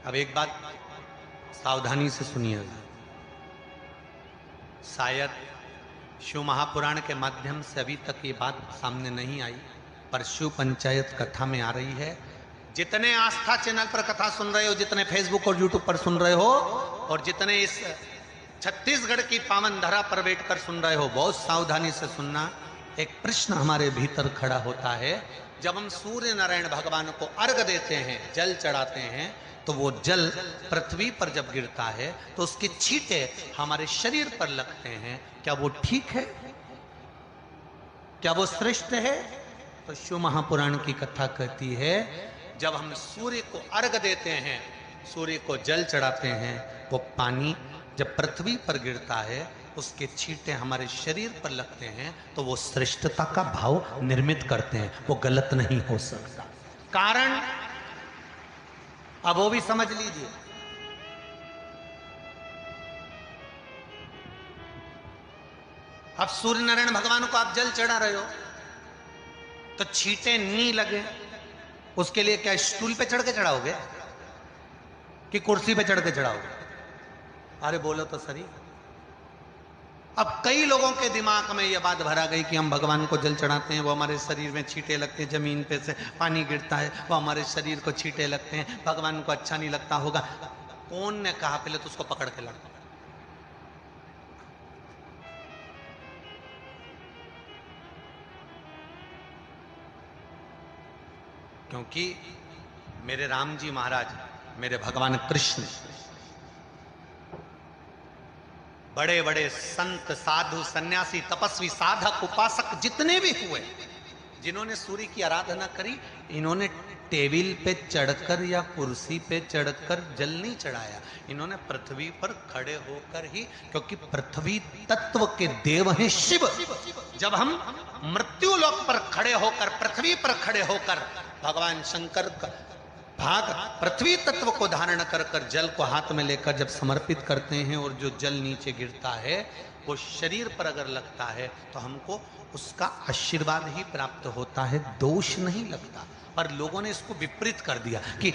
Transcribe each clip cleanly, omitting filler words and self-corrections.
अब एक बात सावधानी से सुनिएगा, शायद शिव महापुराण के माध्यम से अभी तक ये बात सामने नहीं आई, पर शिव पंचायत कथा में आ रही है। जितने आस्था चैनल पर कथा सुन रहे हो, जितने फेसबुक और यूट्यूब पर सुन रहे हो, और जितने इस छत्तीसगढ़ की पावन धरा पर बैठकर सुन रहे हो, बहुत सावधानी से सुनना। एक प्रश्न हमारे भीतर खड़ा होता है, जब हम सूर्य नारायण भगवान को अर्घ देते हैं, जल चढ़ाते हैं, तो वो जल पृथ्वी पर जब गिरता है तो उसके छींटे हमारे शरीर पर लगते हैं। क्या वो ठीक है? क्या वो श्रेष्ठ है? तो शिव महापुराण की कथा कहती है, जब हम सूर्य को अर्घ देते हैं, सूर्य को जल चढ़ाते हैं, वो पानी जब पृथ्वी पर गिरता है, उसके छींटे हमारे शरीर पर लगते हैं, तो वो श्रेष्ठता का भाव निर्मित करते हैं। वो गलत नहीं हो सकता। कारण अब वो भी समझ लीजिए। अब सूर्य नारायण भगवान को आप जल चढ़ा रहे हो तो छींटे नहीं लगे, उसके लिए क्या स्टूल पे चढ़ के चढ़ाओगे कि कुर्सी पे चढ़ के चढ़ाओगे? अरे बोलो तो सही। अब कई लोगों के दिमाग में यह बात भरा गई कि हम भगवान को जल चढ़ाते हैं, वो हमारे शरीर में छींटे लगते हैं, जमीन पे से पानी गिरता है, वो हमारे शरीर को छींटे लगते हैं, भगवान को अच्छा नहीं लगता होगा। कौन ने कहा? पहले तो उसको पकड़ के लड़ो। क्योंकि मेरे राम जी महाराज, मेरे भगवान कृष्ण, बड़े बड़े संत, साधु, सन्यासी, तपस्वी, साधक, उपासक जितने भी हुए, जिन्होंने सूर्य की आराधना करी, इन्होंने टेबल पे चढ़कर या कुर्सी पे चढ़कर जल नहीं चढ़ाया, इन्होंने पृथ्वी पर खड़े होकर ही, क्योंकि पृथ्वी तत्व के देव हैं शिव। जब हम मृत्यु लोक पर खड़े होकर, पृथ्वी पर खड़े होकर भगवान शंकर का भाग पृथ्वी तत्व को धारण कर कर जल को हाथ में लेकर जब समर्पित करते हैं, और जो जल नीचे गिरता है वो शरीर पर अगर लगता है तो हमको उसका आशीर्वाद ही प्राप्त होता है, दोष नहीं लगता। पर लोगों ने इसको विपरीत कर दिया। कि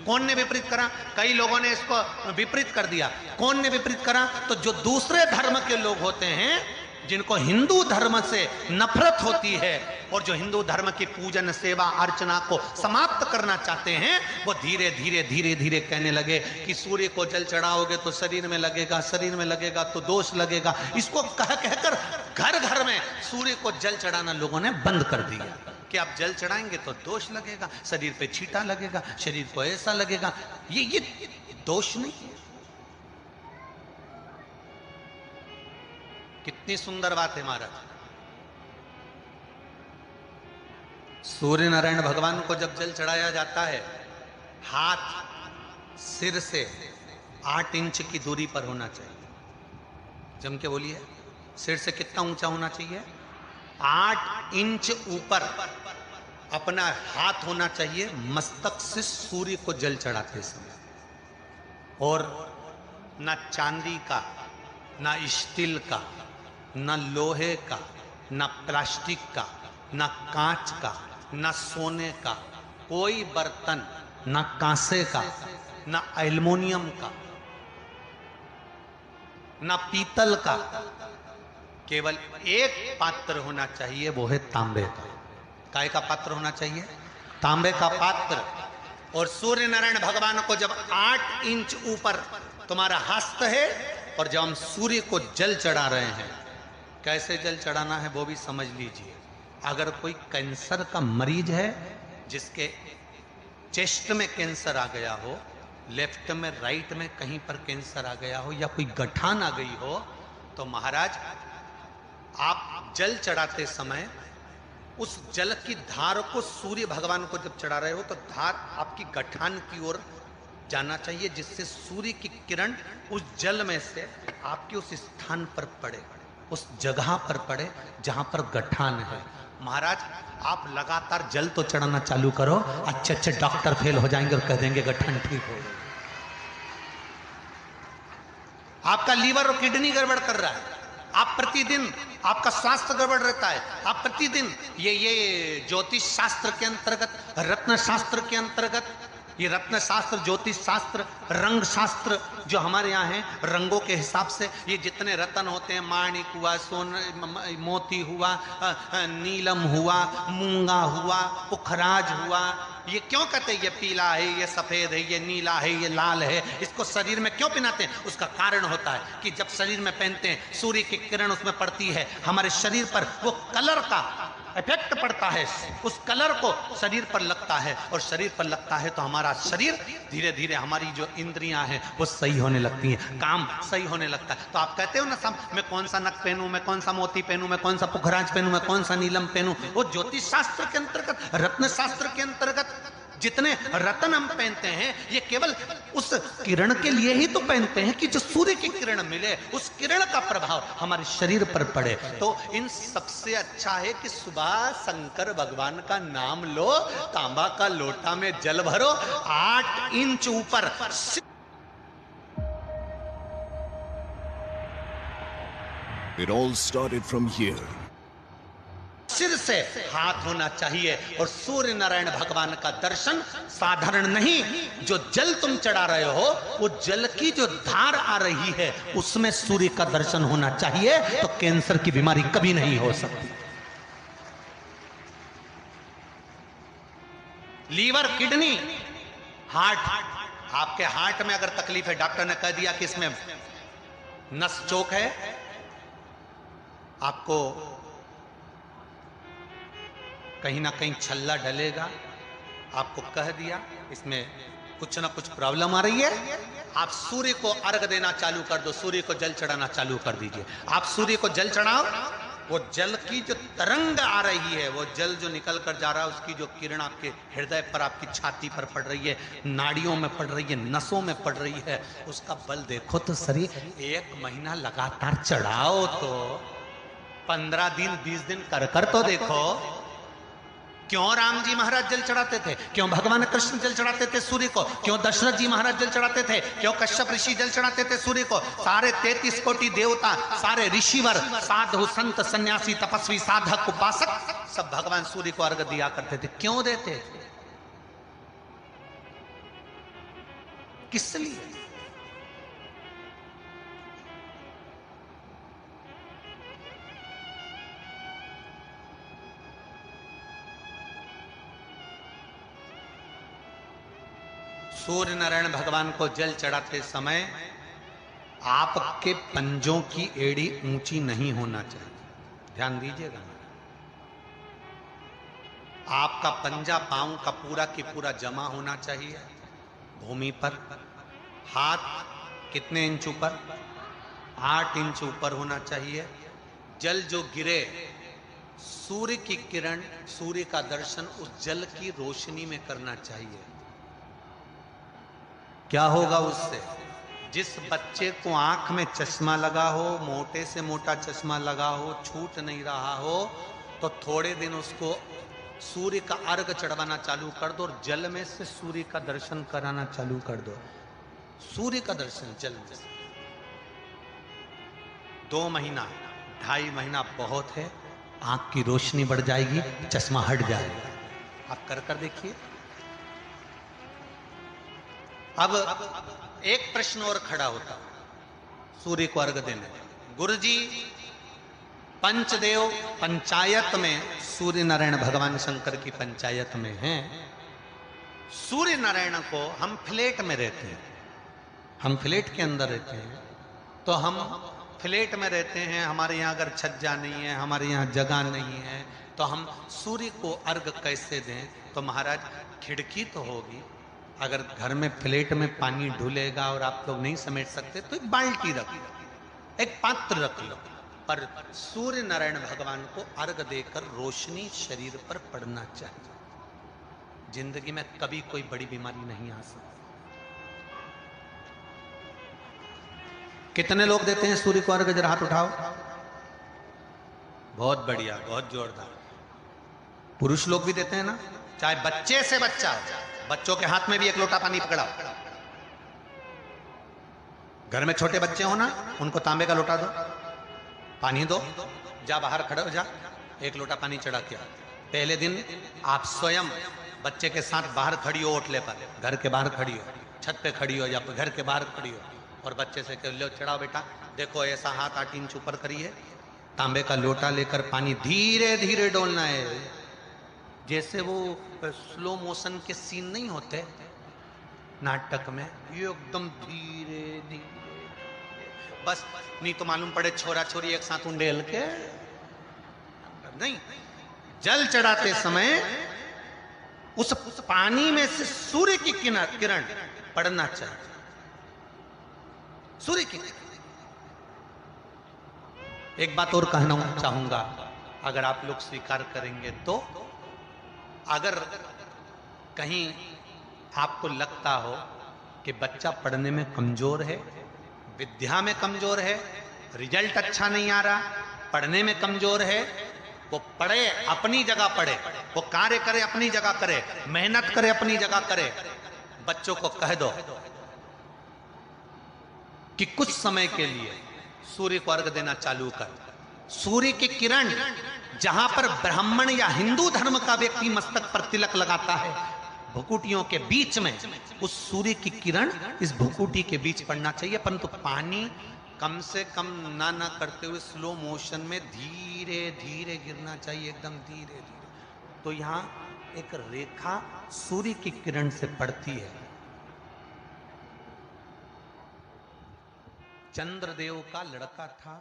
कौन ने विपरीत करा? कई लोगों ने इसको विपरीत कर दिया। कौन ने विपरीत करा? तो जो दूसरे धर्म के लोग होते हैं, जिनको हिंदू धर्म से नफरत होती है और जो हिंदू धर्म की पूजन, सेवा, अर्चना को समाप्त करना चाहते हैं, वो धीरे धीरे धीरे धीरे कहने लगे कि सूर्य को जल चढ़ाओगे तो शरीर में लगेगा, शरीर में लगेगा तो दोष लगेगा। इसको कह कहकर घर घर में सूर्य को जल चढ़ाना लोगों ने बंद कर दिया कि आप जल चढ़ाएंगे तो दोष लगेगा, शरीर पे छींटा लगेगा, शरीर को ऐसा लगेगा। ये दोष नहीं है। कितनी सुंदर बात है महाराज। सूर्य नारायण भगवान को जब जल चढ़ाया जाता है, हाथ सिर से 8 इंच की दूरी पर होना चाहिए। जम के बोलिए, सिर से कितना ऊंचा होना चाहिए? 8 इंच ऊपर अपना हाथ होना चाहिए मस्तक से सूर्य को जल चढ़ाते समय। और ना चांदी का, ना स्टील का, न लोहे का, न प्लास्टिक का, न कांच का, न सोने का कोई बर्तन, न कांसे का, न एल्युमिनियम का, न पीतल का, केवल एक पात्र होना चाहिए, वो है तांबे का। काय का पात्र होना चाहिए? तांबे का पात्र। और सूर्य नारायण भगवान को जब 8 इंच ऊपर तुम्हारा हस्त है, और जब हम सूर्य को जल चढ़ा रहे हैं, कैसे जल चढ़ाना है वो भी समझ लीजिए। अगर कोई कैंसर का मरीज है, जिसके चेस्ट में कैंसर आ गया हो, लेफ्ट में, राइट में कहीं पर कैंसर आ गया हो, या कोई गठान आ गई हो, तो महाराज आप जल चढ़ाते समय उस जल की धार को सूर्य भगवान को जब चढ़ा रहे हो, तो धार आपकी गठान की ओर जाना चाहिए, जिससे सूर्य की किरण उस जल में से आपके उस स्थान पर पड़े, उस जगह पर पड़े जहां पर गठान है। महाराज आप लगातार जल तो चढ़ाना चालू करो, अच्छे अच्छे डॉक्टर फेल हो जाएंगे और कह देंगे गठान ठीक हो गई। आपका लीवर और किडनी गड़बड़ कर रहा है, आप प्रतिदिन, आपका स्वास्थ्य गड़बड़ रहता है, आप प्रतिदिन ये ज्योतिष शास्त्र के अंतर्गत, रत्न शास्त्र के अंतर्गत ये रत्न शास्त्र, ज्योतिष शास्त्र, रंग शास्त्र जो हमारे यहाँ है, रंगों के हिसाब से ये जितने रत्न होते हैं, माणिक हुआ, मोती हुआ, नीलम हुआ, मूंगा हुआ, पुखराज हुआ, ये क्यों कहते हैं ये पीला है, ये सफेद है, ये नीला है, ये लाल है, इसको शरीर में क्यों पहनाते हैं? उसका कारण होता है कि जब शरीर में पहनते हैं, सूर्य की किरण उसमें पड़ती है, हमारे शरीर पर वो कलर का इफेक्ट पड़ता है, उस कलर को शरीर पर लगता है, और शरीर पर लगता है तो हमारा शरीर धीरे धीरे, हमारी जो इंद्रियां हैं वो सही होने लगती हैं, काम सही होने लगता है। तो आप कहते हो ना सब, मैं कौन सा नक पहनूं, मैं कौन सा मोती पहनूं, मैं कौन सा पुखराज पहनूं, मैं कौन सा नीलम पहनूं, वो ज्योतिष शास्त्र के अंतर्गत, रत्न शास्त्र के अंतर्गत जितने रत्न हम पहनते हैं, ये केवल उस किरण के लिए ही तो पहनते हैं कि जो सूर्य की किरण मिले, उस किरण का प्रभाव हमारे शरीर पर पड़े। तो इन सबसे अच्छा है कि सुबह शंकर भगवान का नाम लो, तांबा का लोटा में जल भरो, 8 इंच ऊपर। It all started from here. सिर से हाथ होना चाहिए, और सूर्य नारायण भगवान का दर्शन साधारण नहीं, जो जल तुम चढ़ा रहे हो, वो जल की जो धार आ रही है उसमें सूर्य का दर्शन होना चाहिए, तो कैंसर की बीमारी कभी नहीं हो सकती। लीवर, किडनी, हार्ट, आपके हार्ट में अगर तकलीफ है, डॉक्टर ने कह दिया कि इसमें नस चोक है, आपको कहीं ना कहीं छल्ला डलेगा, आपको कह दिया इसमें कुछ ना कुछ प्रॉब्लम आ रही है, आप सूर्य को अर्घ देना चालू कर दो, सूर्य को जल चढ़ाना चालू कर दीजिए। आप सूर्य को जल चढ़ाओ, वो जल की जो तरंग आ रही है, वो जल जो निकल कर जा रहा है, उसकी जो किरण आपके हृदय पर, आपकी छाती पर पड़ रही है, नाड़ियों में पड़ रही है, नसों में पड़ रही है, उसका बल देखो तो सही। 1 महीना लगातार चढ़ाओ, तो 15 दिन 20 दिन कर तो देखो। क्यों राम जी महाराज जल चढ़ाते थे, क्यों भगवान कृष्ण जल चढ़ाते थे सूर्य को, क्यों दशरथ जी महाराज जल चढ़ाते थे, क्यों कश्यप ऋषि जल चढ़ाते थे सूर्य को, सारे 33 कोटि देवता, सारे ऋषिवर, साधु संत सन्यासी तपस्वी साधक उपासक सब भगवान सूर्य को अर्घ दिया करते थे। क्यों देते थे, किस लिए? सूर्य नारायण भगवान को जल चढ़ाते समय आपके पंजों की एड़ी ऊंची नहीं होना चाहिए, ध्यान दीजिएगा। आपका पंजा पांव का पूरा की पूरा जमा होना चाहिए भूमि पर। हाथ कितने इंच ऊपर? 8 इंच ऊपर होना चाहिए। जल जो गिरे, सूर्य की किरण, सूर्य का दर्शन उस जल की रोशनी में करना चाहिए। क्या होगा उससे? जिस बच्चे को आंख में चश्मा लगा हो, मोटे से मोटा चश्मा लगा हो, छूट नहीं रहा हो, तो थोड़े दिन उसको सूर्य का अर्घ चढ़वाना चालू कर दो, और जल में से सूर्य का दर्शन कराना चालू कर दो। सूर्य का दर्शन जल में से 2 महीना 2.5 महीना बहुत है, आंख की रोशनी बढ़ जाएगी, चश्मा हट जाएगा। आप कर देखिए। अब एक प्रश्न और खड़ा होता, सूर्य को अर्घ देने। गुरुजी, पंचदेव पंचायत में सूर्य नारायण भगवान शंकर की पंचायत में हैं। सूर्य नारायण को हम फ्लैट में रहते हैं, हम फ्लैट के अंदर रहते हैं, तो हम फ्लैट में रहते हैं, हमारे यहाँ अगर छज्जा नहीं है, हमारे यहाँ जगह नहीं है, तो हम सूर्य को अर्घ कैसे दें? तो महाराज खिड़की तो होगी, अगर घर में फ्लैट में पानी ढुलेगा और आप लोग नहीं समेट सकते तो एक बाल्टी रख लो, एक पात्र रख लो, पर सूर्य नारायण भगवान को अर्घ देकर रोशनी शरीर पर पड़ना चाहिए। जिंदगी में कभी कोई बड़ी बीमारी नहीं आ सकती। कितने लोग देते हैं सूर्य को अर्घ? जरा हाथ उठाओ। बहुत बढ़िया, बहुत जोरदार। पुरुष लोग भी देते हैं ना, चाहे बच्चे से बच्चा, बच्चों के हाथ में भी 1 लोटा पानी पकड़ाओ। घर में छोटे बच्चे हो ना, उनको तांबे का लोटा दो, पानी दो, जा बाहर खड़े हो जा, 1 लोटा पानी चढ़ा के। पहले दिन आप स्वयं बच्चे के साथ बाहर खड़ी हो ओटले पर, घर के बाहर खड़ी हो, छत पे खड़ी हो या घर के बाहर खड़ी हो, और बच्चे से कह लो चढ़ाओ बेटा, देखो ऐसा हाथ 8 इंच ऊपर करिए, तांबे का लोटा लेकर पानी धीरे धीरे डोलना है, जैसे वो स्लो मोशन के सीन नहीं होते नाटक में, ये एकदम धीरे धीरे, बस नहीं तो मालूम पड़े छोरा छोरी एक साथ उंडेल के नहीं। जल चढ़ाते समय उस पानी में से सूर्य की किरण पड़ना चाहिए, सूर्य की। एक बात और कहना चाहूंगा, अगर आप लोग स्वीकार करेंगे तो, अगर कहीं आपको लगता हो कि बच्चा पढ़ने में कमजोर है, विद्या में कमजोर है, रिजल्ट अच्छा नहीं आ रहा, पढ़ने में कमजोर है, वो पढ़े अपनी जगह पढ़े, वो कार्य करे अपनी जगह करे, मेहनत करे अपनी जगह करे। बच्चों को कह दो कि कुछ समय के लिए सूर्य को अर्घ देना चालू कर। सूर्य की किरण जहां पर ब्राह्मण या हिंदू धर्म का व्यक्ति मस्तक पर तिलक लगाता है, भुकुटियों के बीच में उस सूर्य की किरण इस भुकुटी के बीच पड़ना चाहिए, परंतु पानी कम से कम ना करते हुए स्लो मोशन में धीरे धीरे गिरना चाहिए, एकदम धीरे धीरे। तो यहां एक रेखा सूर्य की किरण से पड़ती है। चंद्रदेव का लड़का था